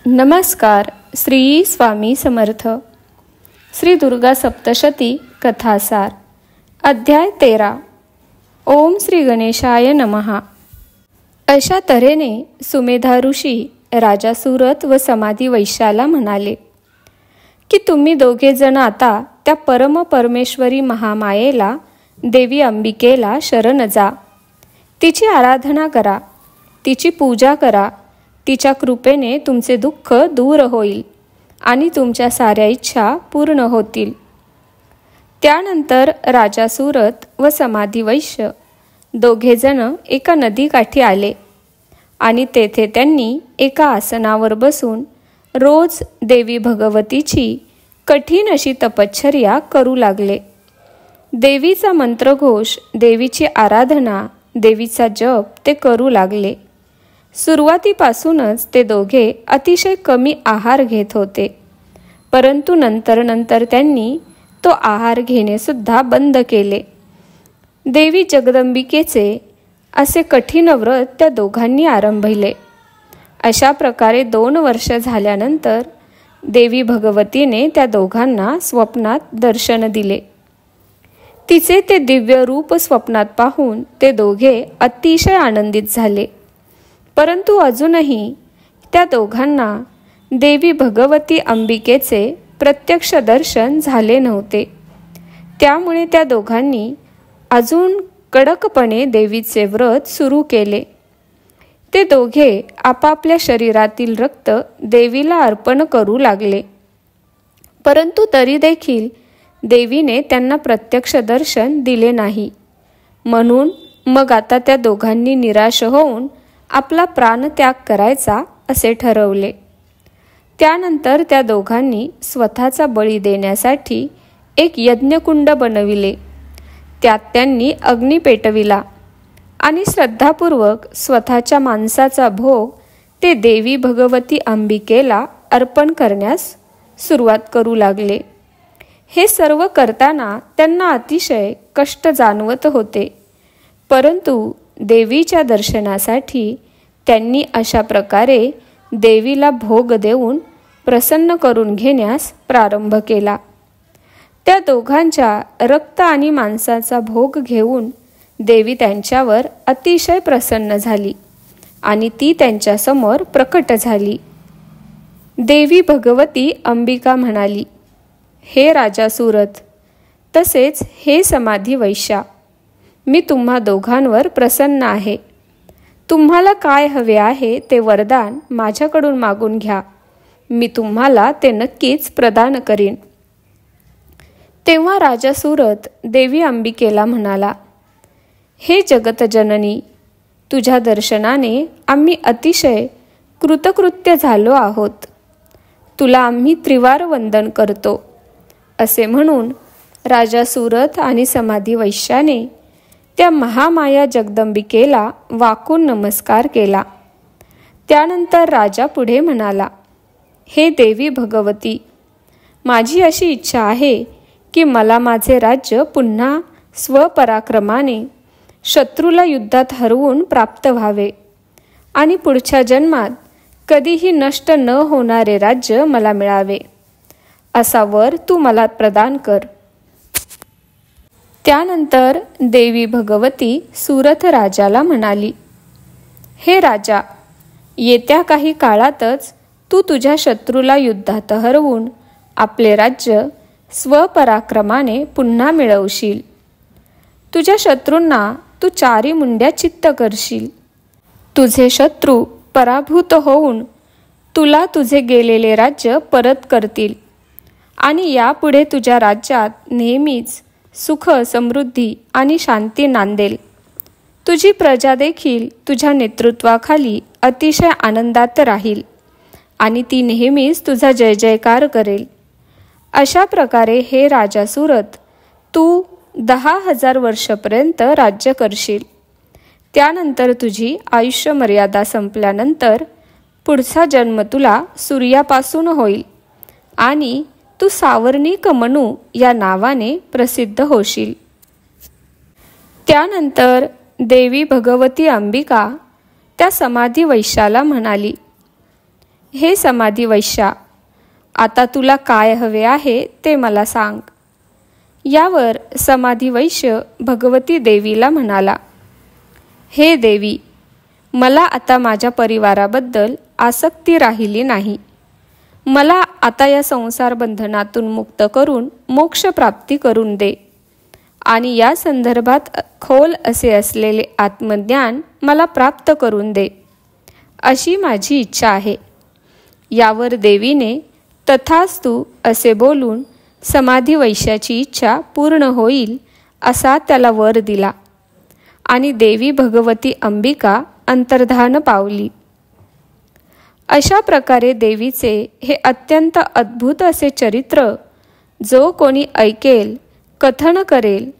नमस्कार. श्री स्वामी समर्थ. श्री दुर्गा सप्तशती कथासार. अध्याय 13. ओम श्री गणेशाय नमः. अशा तऱ्हेने सुमेधा ऋषी राजा सुरथ व समाधी वैश्याला म्हणाले की तुम्ही दोघे जण आता त्या परम परमेश्वरी महामायेला देवी अंबिकेला शरण जा. तिची आराधना करा, तिची पूजा करा. तिच्या कृपेने तुमचे दुःख दूर होईल आणि तुमच्या साऱ्या इच्छा पूर्ण होतील. त्यानंतर राजा सुरथ व समाधी वैश्य दोघेजण एका नदीकाठी आले आणि तेथे त्यांनी एका आसनावर बसून रोज देवी भगवतीची कठीण अशी तपश्चर्या करू लागले. देवीचा मंत्रघोष, देवीची आराधना, देवीचा जप ते करू लागले. सुरुवातीपासूनच ते दोघे अतिशय कमी आहार घेत होते, परंतु नंतर त्यांनी तो आहार घेणे सुद्धा बंद केले. देवी जगदंबिकेचे असे कठीण व्रत त्या दोघांनी आरंभिले. अशा प्रकारे 2 वर्ष झाल्यानंतर देवी भगवतीने त्या दोघांना स्वप्नात दर्शन दिले. तिचे ते दिव्य रूप स्वप्नात पाहून ते दोघे अतिशय आनंदित झाले. परंतु अजूनही त्या दोघांना देवी भगवती अंबिकेचे प्रत्यक्ष दर्शन झाले नव्हते. त्यामुळे त्या दोघांनी अजून कडकपणे देवीचे व्रत सुरू केले. ते दोघे आपापल्या शरीरातील रक्त देवीला अर्पण करू लागले. परंतु तरी देखील देवीने त्यांना प्रत्यक्ष दर्शन दिले नाही. म्हणून मग आता त्या दोघांनी निराश होऊन आपला प्राणत्याग करायचा असे ठरवले. त्यानंतर त्या दोघांनी स्वतःचा बळी देण्यासाठी एक यज्ञकुंड बनविले. त्यात त्यांनी अग्नी पेटविला आणि श्रद्धापूर्वक स्वतःच्या मांसाचा भोग ते देवी भगवती अंबिकेला अर्पण करण्यास सुरुवात करू लागले. हे सर्व करताना त्यांना अतिशय कष्ट जाणवत होते, परंतु देवीच्या दर्शनासाठी त्यांनी अशा प्रकारे देवीला भोग देऊन प्रसन्न करून घेण्यास प्रारंभ केला. त्या दोघांच्या रक्त आणि मांसाचा भोग घेऊन देवी त्यांच्यावर अतिशय प्रसन्न झाली आणि ती त्यांच्यासमोर प्रकट झाली. देवी भगवती अंबिका म्हणाली, हे राजा सुरथ, तसेच हे समाधी वैश्या, मी तुम्हा दोघांवर प्रसन्न आहे. तुम्हाला काय हवे आहे ते वरदान माझ्याकडून मागून घ्या, मी तुम्हाला ते नक्कीच प्रदान करीन. तेव्हा राजा सुरथ देवी अंबिकेला म्हणाला, हे जगतजननी, तुझ्या दर्शनाने आम्ही अतिशय कृतकृत्य झालो आहोत. तुला आम्ही त्रिवार वंदन करतो. असे म्हणून राजा सुरथ आणि समाधी वैश्याने त्या महामाया जगदंबिकेला वाकून नमस्कार केला. त्यानंतर राजा पुढे म्हणाला, हे देवी भगवती, माझी अशी इच्छा आहे की मला माझे राज्य पुन्हा स्वपराक्रमाने शत्रूला युद्धात हरवून प्राप्त व्हावे आणि पुढच्या जन्मात कधीही नष्ट न होणारे राज्य मला मिळावे. असा वर तू मला प्रदान कर. त्यानंतर देवी भगवती सुरथ राजाला म्हणाली, हे राजा, येत्या काही काळातच तू तुझ्या शत्रूला युद्धात हरवून आपले राज्य स्वपराक्रमाने पुन्हा मिळवशील. तुझ्या शत्रूंना तू 4 मुंड्या चित्त करशील. तुझे शत्रू पराभूत होऊन तुला तुझे गेलेले राज्य परत करतील आणि यापुढे तुझ्या राज्यात नेहमीच सुख, समृद्धी आणि शांती नांदेल. तुझी प्रजा देखील तुझ्या नेतृत्वाखाली अतिशय आनंदात राहील आणि ती नेहमीच तुझा जय जयकार करेल. अशा प्रकारे हे राजा सुरथ, तू 10,000 वर्षापर्यंत राज्य करशील. त्यानंतर तुझी आयुष्य मर्यादा संपल्यानंतर पुढचा जन्म तुला सूर्यापासून होईल आणि तू सावर्णिक मनू या नावाने प्रसिद्ध होशील. त्यानंतर देवी भगवती अंबिका त्या समाधी वैश्याला म्हणाली, हे समाधी वैश्या, आता तुला काय हवे आहे ते मला सांग. यावर समाधी वैश्य भगवती देवीला म्हणाला, हे देवी, मला आता माझ्या परिवाराबद्दल आसक्ती राहिली नाही. मला आता या संसार बंधनातून मुक्त करून मोक्ष प्राप्ती करून दे आणि या संदर्भात खोल असे असलेले आत्मज्ञान मला प्राप्त करून दे, अशी माझी इच्छा आहे. यावर देवीने तथास्तु असे बोलून समाधी वैश्याची इच्छा पूर्ण होईल असा त्याला वर दिला आणि देवी भगवती अंबिका अंतर्धान पावली. अशा प्रकारे देवीचे हे अत्यंत अद्भुत असे चरित्र जो कोणी ऐकेल, कथन करेल,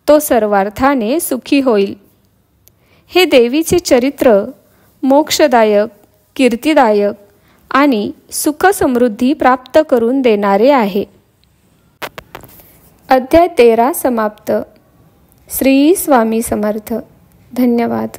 तो सर्वार्थाने सुखी होईल. हे देवीचे चरित्र मोक्षदायक, कीर्तिदायक आणि सुख समृद्धी प्राप्त करून देणारे आहे. अध्याय 13 समाप्त. श्री स्वामी समर्थ. धन्यवाद.